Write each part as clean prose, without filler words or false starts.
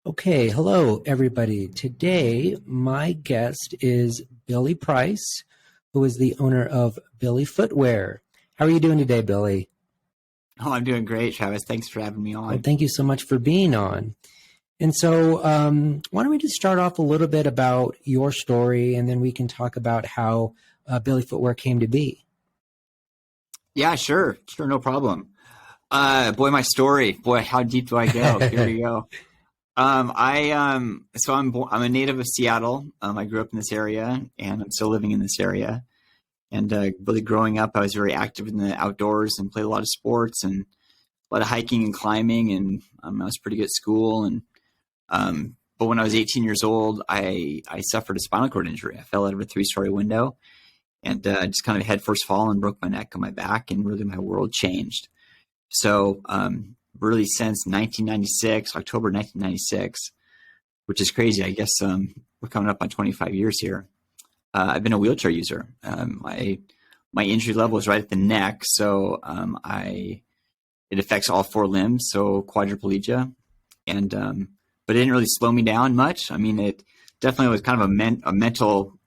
Okay, hello everybody. Today, my guest is Billy Price, who is the owner of Billy Footwear. How are you doing today, Billy? Oh, I'm doing great, Travis. Thanks for having me Well, on. thank you so much for being on. And so, why don't we just start off a little bit about your story, and then we can talk about how Billy Footwear came to be. Yeah, sure, no problem. Boy, my story. Boy, how deep do I go? Here we go. I'm a native of Seattle. I grew up in this area, and I'm still living in this area. And really, growing up, I was very active in the outdoors and played a lot of sports and a lot of hiking and climbing. And I was pretty good at school. But when I was 18 years old, I suffered a spinal cord injury. I fell out of a 3-story window and just kind of head first fall and broke my neck and my back, and really my world changed. So really since 1996, October 1996, which is crazy. I guess we're coming up on 25 years here. I've been a wheelchair user. My injury level is right at the neck, so it affects all 4 limbs, so quadriplegia, and but it didn't really slow me down much. I mean, it definitely was kind of a mental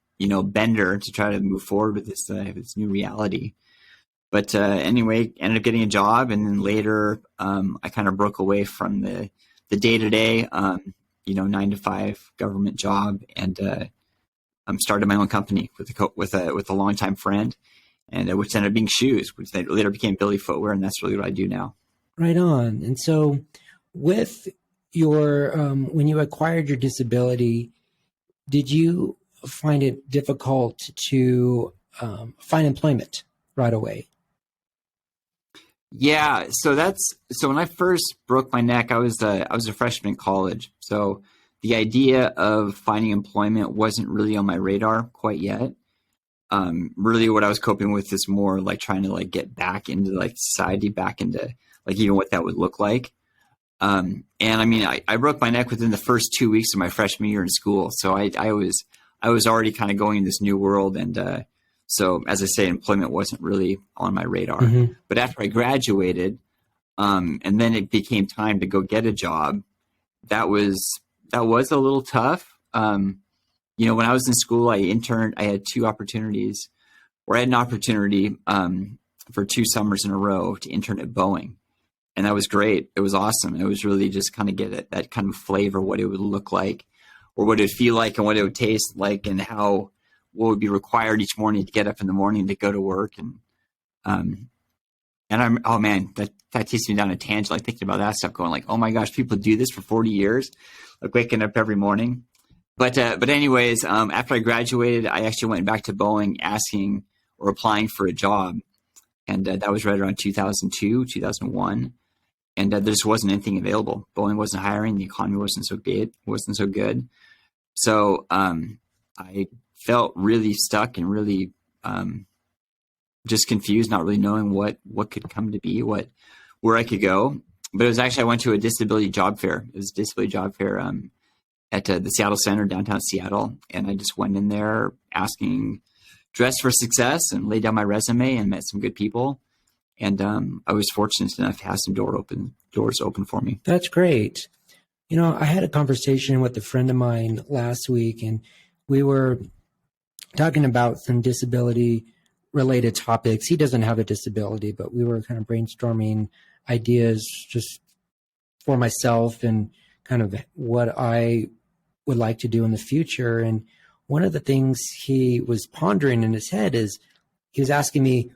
bender to try to move forward with this new reality. But anyway, ended up getting a job, and then later I kind of broke away from the day-to-day 9-to-5 government job, and started my own company with a longtime friend, and which ended up being shoes, which later became Billy Footwear, and that's really what I do now. Right on. And so, with your when you acquired your disability, did you find it difficult to find employment right away? Yeah, so when I first broke my neck, I was a freshman in college. So the idea of finding employment wasn't really on my radar quite yet. Really, what I was coping with is more like trying to get back into society, back into even what that would look like. And I mean, I broke my neck within the first 2 weeks of my freshman year in school, so I was already kind of going in this new world, and so as I say, employment wasn't really on my radar. Mm-hmm. But after I graduated, and then it became time to go get a job, that was a little tough. When I was in school, I interned. I had 2 opportunities, or I had an opportunity for 2 summers in a row to intern at Boeing. And that was great. It was awesome. It was really just kind of get that kind of flavor, what it would look like, or what it would feel like, and what it would taste like, and what would be required each morning to get up in the morning to go to work. And oh man, that takes me down a tangent, thinking about that stuff, going oh my gosh, people do this for 40 years, waking up every morning. But anyways, after I graduated, I actually went back to Boeing asking or applying for a job. And that was right around 2002, 2001. And there just wasn't anything available. Boeing wasn't hiring. The economy wasn't so good. So I felt really stuck and really just confused, not really knowing what could come to be, where I could go. But it was actually, I went to a disability job fair. It was a disability job fair at the Seattle Center, downtown Seattle. And I just went in there asking, dressed for success, and laid down my resume and met some good people. And I was fortunate enough to have some doors open for me. That's great. I had a conversation with a friend of mine last week, and we were talking about some disability related topics. He doesn't have a disability, but we were kind of brainstorming ideas just for myself and kind of what I would like to do in the future. And one of the things he was pondering in his head is he was asking me,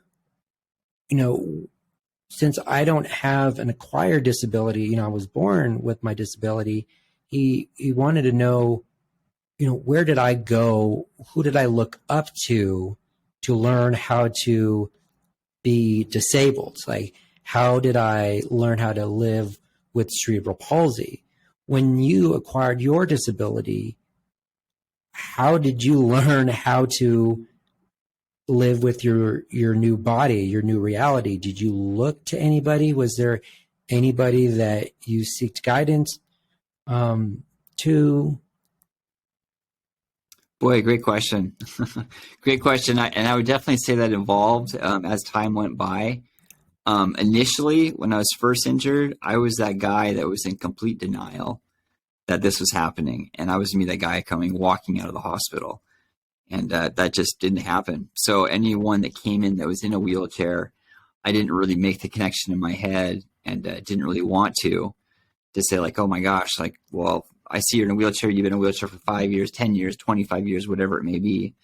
since I don't have an acquired disability, I was born with my disability. He wanted to know, where did I go? Who did I look up to learn how to be disabled? How did I learn how to live with cerebral palsy? When you acquired your disability, how did you learn how to live with your new body, your new reality? Did you look to anybody? Was there anybody that you seeked guidance to? Boy, great question. Great question. And I would definitely say that evolved as time went by. Initially, when I was first injured, I was that guy that was in complete denial. that this was happening. And I was gonna be that guy walking out of the hospital. And that just didn't happen. So anyone that came in that was in a wheelchair, I didn't really make the connection in my head, and didn't really want to say like, oh my gosh, like, well, I see you're in a wheelchair. You've been in a wheelchair for 5 years, 10 years, 25 years, whatever it may be.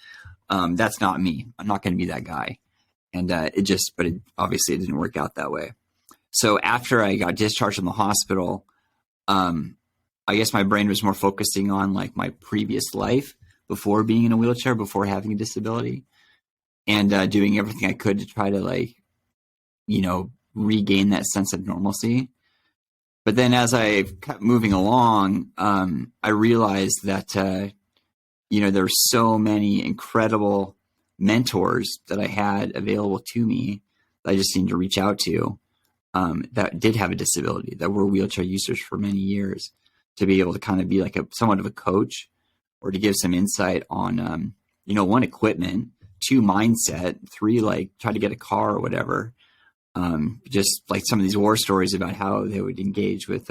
That's not me. I'm not going to be that guy. And obviously it didn't work out that way. So after I got discharged from the hospital, I guess my brain was more focusing on like my previous life before being in a wheelchair, before having a disability, and doing everything I could to try to like, regain that sense of normalcy. But then as I kept moving along, I realized that, there were so many incredible mentors that I had available to me that I just needed to reach out to, that did have a disability, that were wheelchair users for many years, to be able to kind of be like somewhat of a coach, or to give some insight on, 1, equipment, 2, mindset, 3, like try to get a car or whatever. Just like some of these war stories about how they would engage with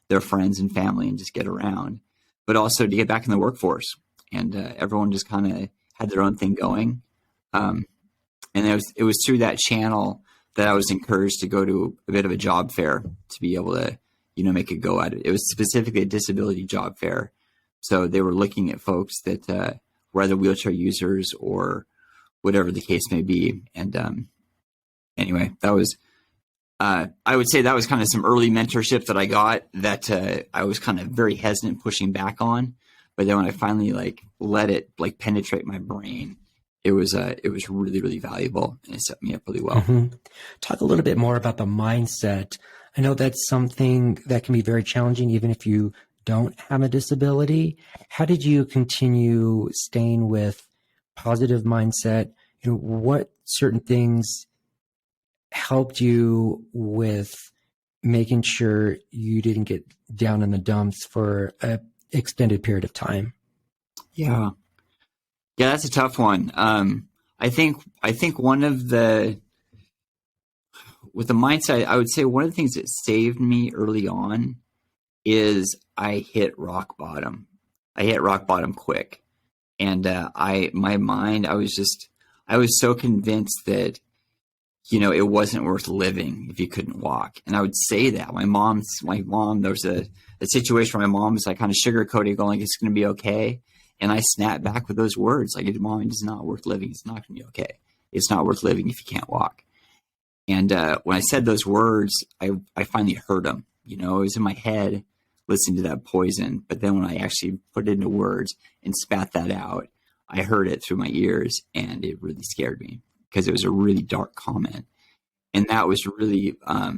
their friends and family and just get around, but also to get back in the workforce. And everyone just kind of had their own thing going. And it was through that channel that I was encouraged to go to a bit of a job fair to be able to, make a go at it. It was specifically a disability job fair. So they were looking at folks that were either wheelchair users or whatever the case may be. And anyway, that was, I would say that was kind of some early mentorship that I got that I was kind of very hesitant pushing back on. But then when I finally like let it like penetrate my brain, it was really, really valuable, and it set me up really well. Mm-hmm. Talk a little bit more about the mindset. I know that's something that can be very challenging, even if you don't have a disability. How did you continue staying with positive mindset? What certain things helped you with making sure you didn't get down in the dumps for an extended period of time? Yeah, that's a tough one. I think with the mindset, I would say one of the things that saved me early on is I hit rock bottom. I hit rock bottom quick. And I was so convinced that, it wasn't worth living if you couldn't walk. And I would say that my mom, there was a situation where my mom was like kind of sugarcoating, going like, it's going to be okay. And I snapped back with those words, like, Mom, it's not worth living. It's not going to be okay. It's not worth living if you can't walk. And when I said those words, I finally heard them. It was in my head listening to that poison. But then when I actually put it into words and spat that out, I heard it through my ears, and it really scared me because it was a really dark comment. And that was really, I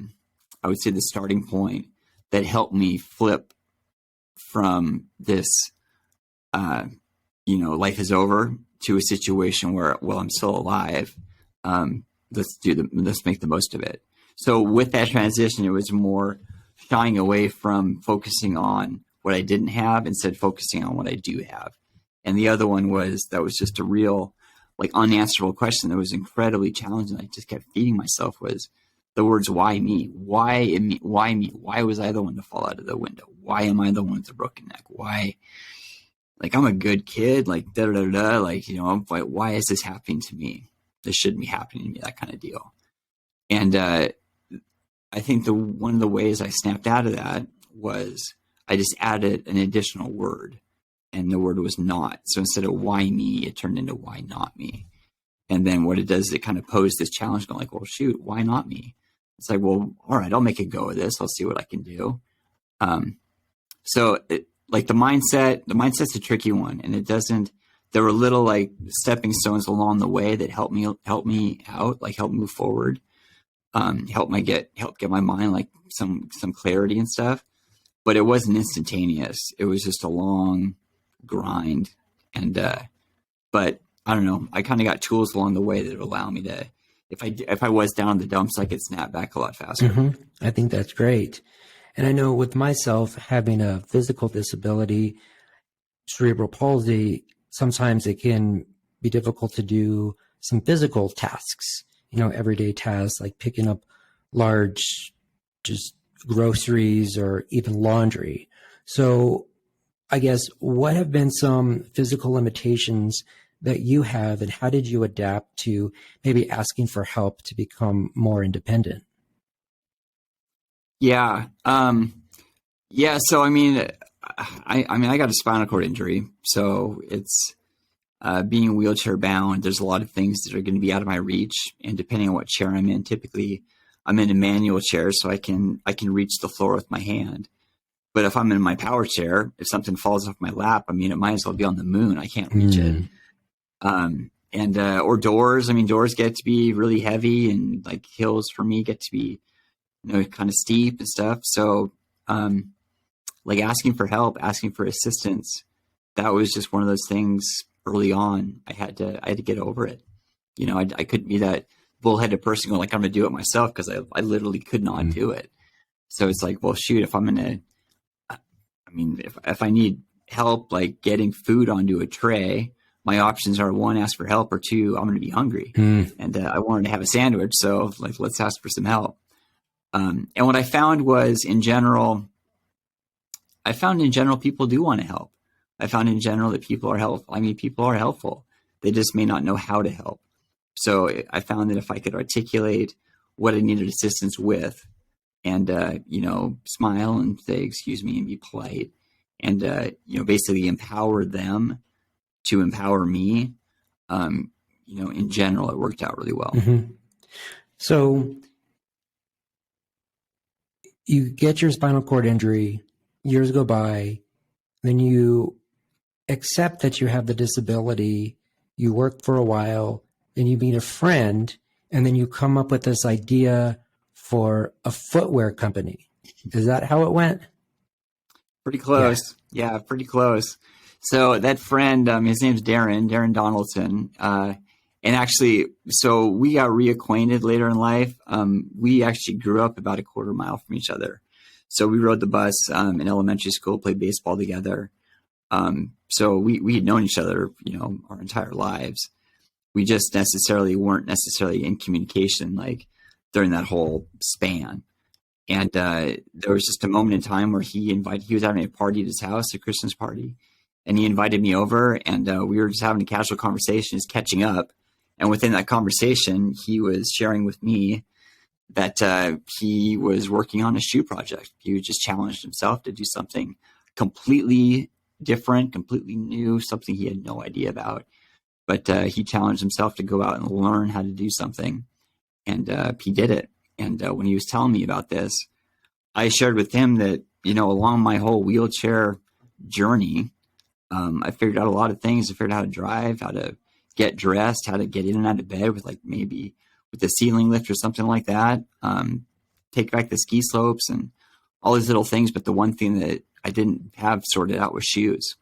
would say, the starting point that helped me flip from this, life is over, to a situation where, well, I'm still alive. Let's make the most of it. So with that transition, it was more shying away from focusing on what I didn't have, instead focusing on what I do have. And the other one was just a real like unanswerable question that was incredibly challenging. I just kept feeding myself was the words, why me? Why me? Why me? Why was I the one to fall out of the window? Why am I the one with the broken neck? Why? Like, I'm a good kid, like, like, I'm like, why is this happening to me? This shouldn't be happening to me, that kind of deal. And I think one of the ways I snapped out of that was I just added an additional word, and the word was not. So instead of why me, it turned into why not me. And then what it does is it kind of posed this challenge, going like, well, shoot, why not me? It's like, well, all right, I'll make a go of this. I'll see what I can do. Like the mindset's a tricky one, and there were little like stepping stones along the way that helped me out, like help move forward, help get my mind like some clarity and stuff. But it wasn't instantaneous. It was just a long grind. And, but I don't know, I kind of got tools along the way that would allow me to, if I was down in the dumps, I could snap back a lot faster. Mm-hmm. I think that's great. And I know with myself having a physical disability, cerebral palsy, sometimes it can be difficult to do some physical tasks, everyday tasks like picking up large, just groceries or even laundry. So I guess what have been some physical limitations that you have, and how did you adapt to maybe asking for help to become more independent? Yeah. Yeah. So, I mean, I got a spinal cord injury, so it's being wheelchair bound. There's a lot of things that are going to be out of my reach, and depending on what chair I'm in, typically I'm in a manual chair, so I can reach the floor with my hand. But if I'm in my power chair, if something falls off my lap, I mean, it might as well be on the moon. I can't reach it. And or doors. I mean, doors get to be really heavy, and like hills for me get to be, kind of steep and stuff. So, like asking for help, asking for assistance, that was just one of those things early on. I had to get over it. I couldn't be that bullheaded person going like, I'm going to do it myself, because I literally could not do it. So it's like, well, shoot, if I'm going to, I mean, if I need help, like getting food onto a tray, my options are, one, ask for help, or two, I'm going to be hungry. And I wanted to have a sandwich. So like, let's ask for some help. And what I found was in general, people do want to help. I found in general that people are helpful. I mean, people are helpful. They just may not know how to help. So I found that if I could articulate what I needed assistance with, and, smile and say, excuse me, and be polite, and, basically empower them to empower me, in general, it worked out really well. So you get your spinal cord injury, years go by, then you accept that you have the disability, you work for a while, then you meet a friend, and then you come up with this idea for a footwear company. Is that how it went? Pretty close. Yeah, pretty close. So that friend, his name's Darin Donaldson. And actually, so we got reacquainted later in life. We actually grew up about a quarter mile from each other. So we rode the bus in elementary school, played baseball together. So we had known each other, our entire lives. We just weren't necessarily in communication like during that whole span. And there was just a moment in time where he was having a party at his house, a Christmas party, and he invited me over, and we were just having a casual conversation, just catching up. And within that conversation, he was sharing with me that he was working on a shoe project. He just challenged himself to do something completely different, completely new, something he had no idea about. But he challenged himself to go out and learn how to do something. And he did it. And when he was telling me about this, I shared with him that, along my whole wheelchair journey, I figured out a lot of things. I figured out how to drive, how to get dressed, how to get in and out of bed with maybe with the ceiling lift or something like that. Take back the ski slopes and all these little things. But the one thing that I didn't have sorted out was shoes.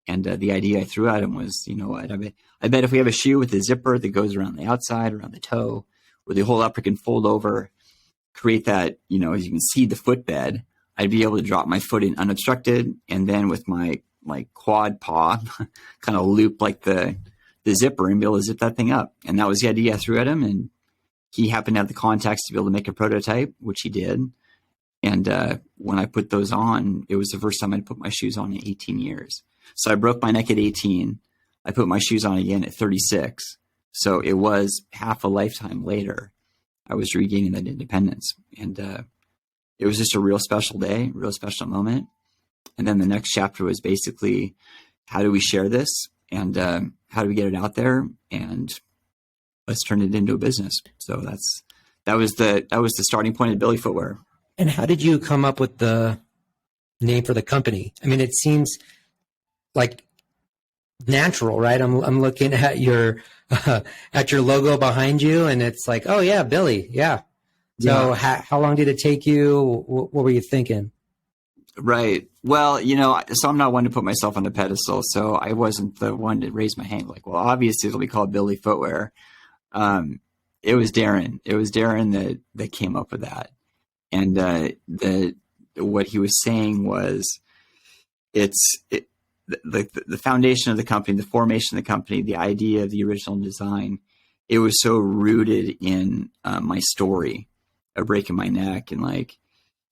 And the idea I threw at him was, what? I bet if we have a shoe with a zipper that goes around the outside, around the toe, where the whole upper can fold over, create that, as you can see the footbed, I'd be able to drop my foot in unobstructed, and then with my quad paw kind of loop like the zipper and be able to zip that thing up. And that was the idea I threw at him. And he happened to have the contacts to be able to make a prototype, which he did. And when I put those on, it was the first time I'd put my shoes on in 18 years. So I broke my neck at 18. I put my shoes on again at 36. So it was half a lifetime later, I was regaining that independence. And it was just a real special day, real special moment. And then the next chapter was basically, how do we share this? And how do we get it out there? And let's turn it into a business. So that was the starting point of Billy Footwear. And how did you come up with the name for the company? I mean, it seems like natural, right? I'm looking at your logo behind you, and it's like, oh yeah, Billy, yeah. So how long did it take you? What were you thinking? Right. Well, so I'm not one to put myself on a pedestal, so I wasn't the one to raise my hand. Like, well, obviously it'll be called Billy Footwear. It was Darin. It was Darin that came up with that, and what he was saying was, the foundation of the company, the formation of the company, the idea of the original design, it was so rooted in my story of breaking my neck, and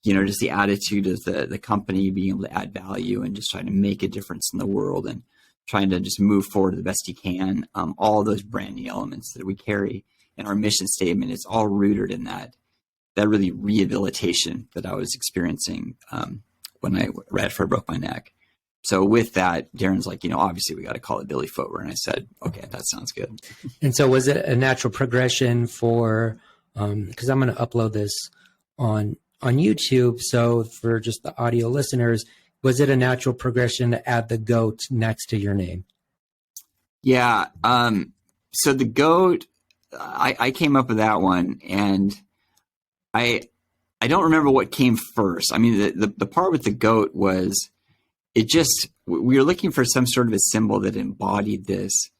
just the attitude of the company being able to add value and just trying to make a difference in the world and trying to just move forward the best you can. All those branding elements that we carry in our mission statement, it's all rooted in that really rehabilitation that I was experiencing when I right after I broke my neck. So with that, Darin's like, obviously we got to call it Billy Footwear. And I said, okay, that sounds good. And so was it a natural progression for, because I'm going to upload this on YouTube. So for just the audio listeners, was it a natural progression to add the goat next to your name? Yeah. So the goat, I came up with that one, and I don't remember what came first. I mean, the part with the goat was, we were looking for some sort of a symbol that embodied this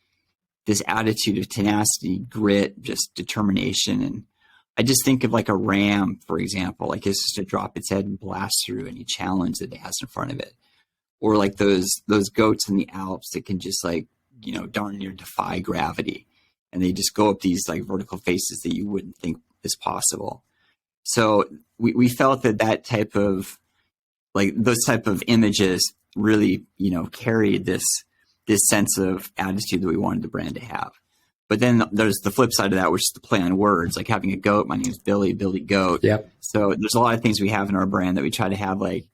attitude of tenacity, grit, just determination. And I just think of like a ram, for example, like it's just to drop its head and blast through any challenge that it has in front of it. Or like those goats in the Alps that can just like, darn near defy gravity. And they just go up these like vertical faces that you wouldn't think is possible. So we felt that type of, like those type of images really, carried this sense of attitude that we wanted the brand to have. But then there's the flip side of that, which is the play on words, like having a goat. My name is Billy Goat. Yep. So there's a lot of things we have in our brand that we try to have like,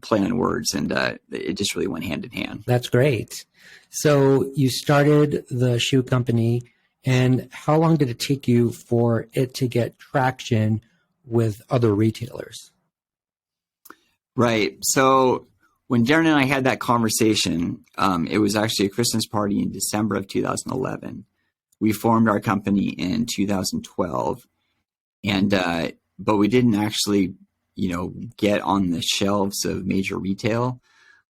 play on words, and it just really went hand in hand. That's great. So you started the shoe company, and how long did it take you for it to get traction with other retailers? Right. So when Darin and I had that conversation, it was actually a Christmas party in December of 2011. We formed our company in 2012, but we didn't actually, get on the shelves of major retail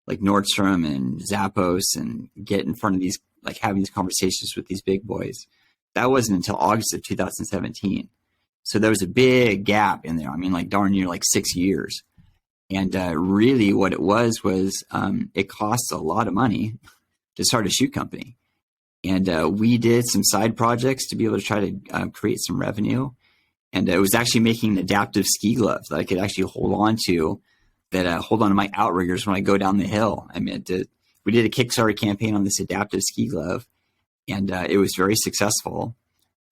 like Nordstrom and Zappos and get in front of these, like having these conversations with these big boys. That wasn't until August of 2017. So there was a big gap in there. I mean, like darn near like 6 years. And really what it was it costs a lot of money to start a shoe company. And we did some side projects to be able to try to create some revenue. And it was actually making an adaptive ski glove that I could actually hold on to my outriggers when I go down the hill. I mean, we did a Kickstarter campaign on this adaptive ski glove, and it was very successful.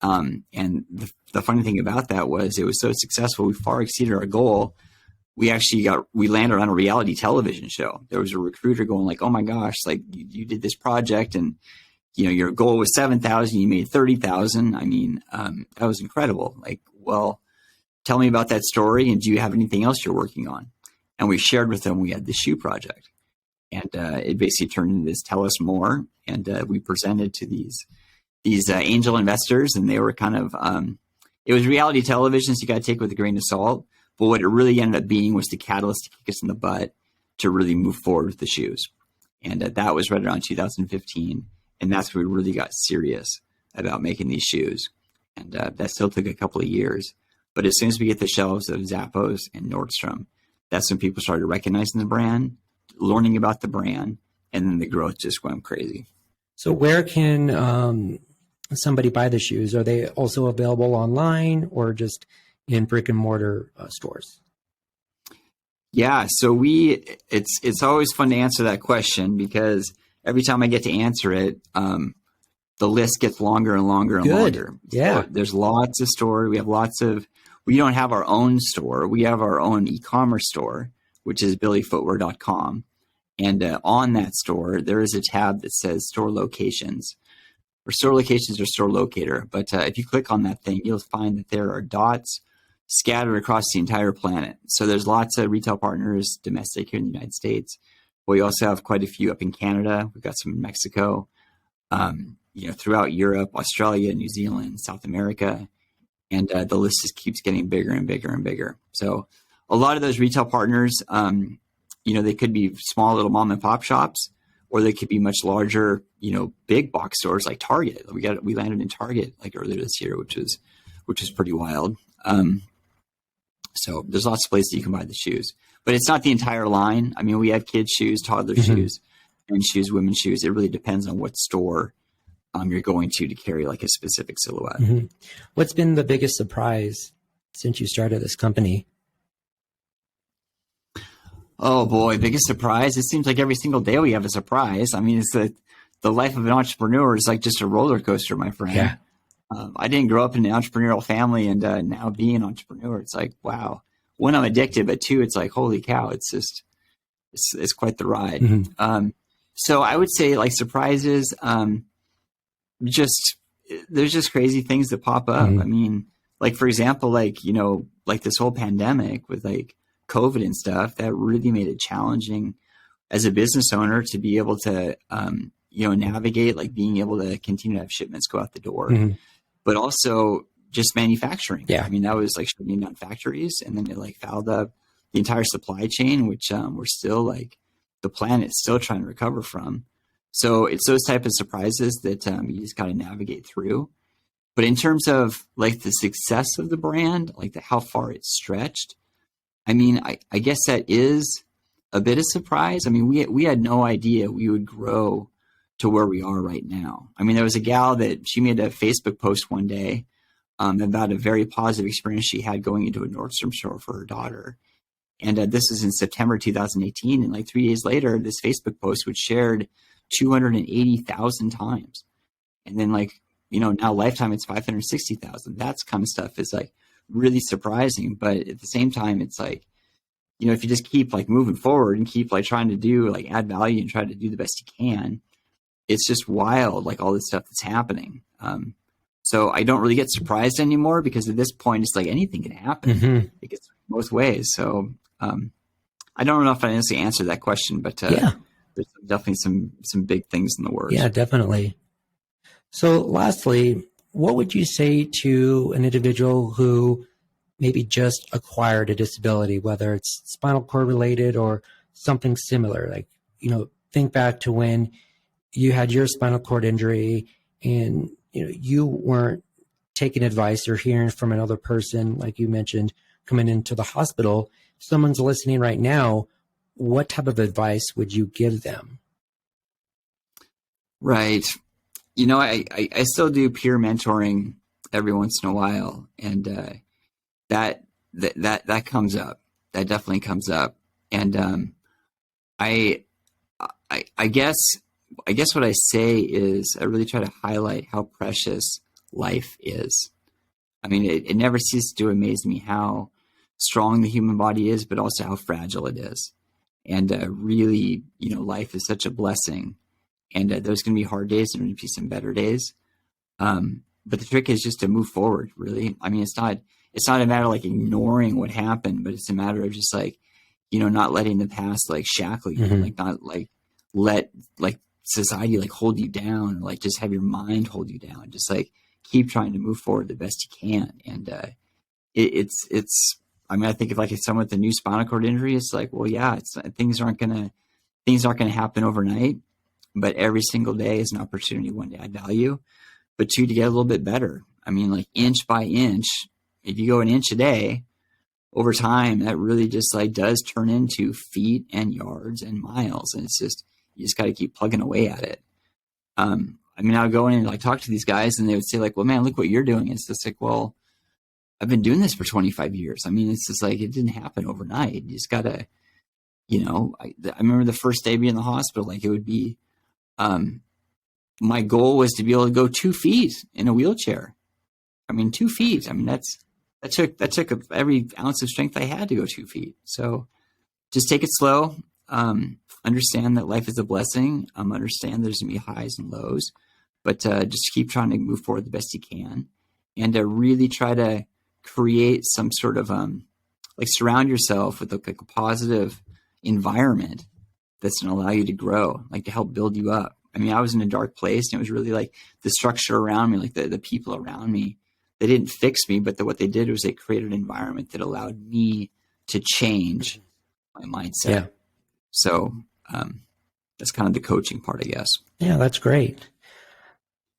And the funny thing about that was it was so successful, we far exceeded our goal. We landed on a reality television show. There was a recruiter going like, oh my gosh, like you did this project and your goal was 7,000, you made 30,000. I mean, that was incredible. Like, well, tell me about that story. And do you have anything else you're working on? And we shared with them, we had the shoe project, and it basically turned into this tell us more. And we presented to these angel investors, and they were kind of, it was reality television, so you got to take it with a grain of salt. But what it really ended up being was the catalyst to kick us in the butt to really move forward with the shoes. And that was right around 2015. And that's when we really got serious about making these shoes. And that still took a couple of years. But as soon as we get the shelves of Zappos and Nordstrom, that's when people started recognizing the brand, learning about the brand, and then the growth just went crazy. So where can somebody buy the shoes? Are they also available online or just in brick and mortar stores? Yeah, so it's always fun to answer that question because every time I get to answer it, the list gets longer and longer and longer. Yeah. So there's lots of stores. We don't have our own store. We have our own e-commerce store, which is billyfootwear.com. And on that store, there is a tab that says store locations or store locator. But if you click on that thing, you'll find that there are dots scattered across the entire planet. So there's lots of retail partners domestic here in the United States. We also have quite a few up in Canada. We've got some in Mexico, throughout Europe, Australia, New Zealand, South America. And the list just keeps getting bigger and bigger and bigger. So a lot of those retail partners, they could be small little mom and pop shops, or they could be much larger, big box stores like Target. We landed in Target like earlier this year, which is pretty wild. So there's lots of places you can buy the shoes, but it's not the entire line. I mean, we have kids shoes, toddler shoes, men's shoes, women's shoes. It really depends on what store you're going to carry like a specific silhouette. Mm-hmm. What's been the biggest surprise since you started this company? Oh boy, biggest surprise. It seems like every single day we have a surprise. I mean, it's the life of an entrepreneur is like just a roller coaster, my friend. Yeah. I didn't grow up in an entrepreneurial family, and now being an entrepreneur, it's like, wow. One, I'm addicted, but two, it's like, holy cow, it's just, it's quite the ride. Mm-hmm. So I would say like surprises, just, there's just crazy things that pop up. Mm-hmm. I mean, like, for example, like, you know, like this whole pandemic with like COVID and stuff, that really made it challenging as a business owner to be able to, you know, navigate, like being able to continue to have shipments go out the door, Mm-hmm. but also just manufacturing. Yeah. I mean, that was like shutting down factories, and then it like fouled up the entire supply chain, which we're still like, the planet's still trying to recover from. So it's those type of surprises that you just got to navigate through. But in terms of like the success of the brand, like how far it's stretched, I mean, I guess that is a bit of surprise. I mean, we had no idea we would grow to where we are right now. I mean, there was a gal that she made a Facebook post one day about a very positive experience she had going into a Nordstrom store for her daughter. And this was in September 2018. And like 3 days later, this Facebook post was shared 280,000 times. And then like, you know, now lifetime, it's 560,000. That's kind of stuff is like really surprising. But at the same time, it's like, you know, if you just keep like moving forward and keep like trying to do like add value and try to do the best you can, it's just wild, like all this stuff that's happening. So I don't really get surprised anymore, because at this point, it's like anything can happen. Mm-hmm. It gets both ways. So I don't know if I honestly answered that question, but Yeah. there's definitely some big things in the works. Yeah, definitely. So lastly, what would you say to an individual who maybe just acquired a disability, whether it's spinal cord related or something similar? Like, you know, think back to when you had your spinal cord injury and, you know, you weren't taking advice or hearing from another person, like you mentioned, coming into the hospital. If someone's listening right now, what type of advice would you give them? Right. You know, I still do peer mentoring every once in a while, and that comes up. That definitely comes up. And I guess what I say is I really try to highlight how precious life is. I mean, it never ceases to amaze me how strong the human body is, but also how fragile it is. And really, you know, life is such a blessing. And there's going to be hard days and there's going to be some better days. But the trick is just to move forward, really. I mean, it's not a matter of like ignoring what happened, but it's a matter of just like, you know, not letting the past like shackle you, Mm-hmm. like not like let like society like hold you down, like just have your mind hold you down. Just like keep trying to move forward the best you can. And it's I mean, I think if someone with a new spinal cord injury, it's like, well, yeah, things aren't gonna happen overnight, but every single day is an opportunity, one, to add value, but two, to get a little bit better. I mean, like inch by inch, if you go an inch a day, over time, that really just like does turn into feet and yards and miles. And it's just, you just got to keep plugging away at it. I mean, I'll go in and like talk to these guys and they would say like, well, man, look what you're doing. It's just like, well, I've been doing this for 25 years. I mean, it's just like, it didn't happen overnight. You just got to, you know, I remember the first day being in the hospital, like it would be, my goal was to be able to go 2 feet in a wheelchair. I mean, 2 feet. I mean, that took every ounce of strength I had to go 2 feet. So just take it slow. Understand that life is a blessing. Understand there's gonna be highs and lows, but just keep trying to move forward the best you can, and really try to create some sort of like surround yourself with like a positive environment that's gonna allow you to grow, like to help build you up. I mean, I was in a dark place, and it was really like the structure around me, like the people around me. They didn't fix me, but what they did was they created an environment that allowed me to change my mindset. Yeah. So that's kind of the coaching part, I guess. Yeah, that's great.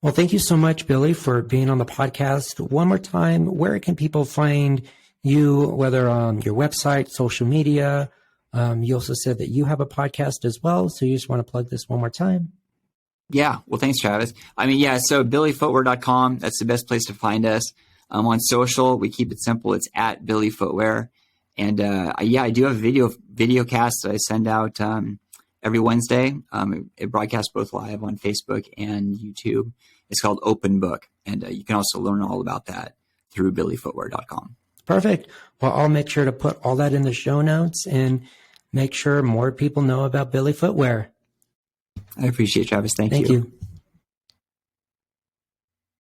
Well, thank you so much, Billy, for being on the podcast. One more time, where can people find you, whether on your website, social media? You also said that you have a podcast as well, so you just want to plug this one more time? Yeah. Well, thanks, Travis. I mean, yeah, so billyfootwear.com, that's the best place to find us. On social, we keep it simple. It's at Billy Footwear. And yeah, I do have video casts that I send out every Wednesday. It broadcasts both live on Facebook and YouTube. It's called Open Book, and you can also learn all about that through billyfootwear.com. Perfect. Well, I'll make sure to put all that in the show notes and make sure more people know about Billy Footwear. I appreciate it, Travis. Thank you. Thank you.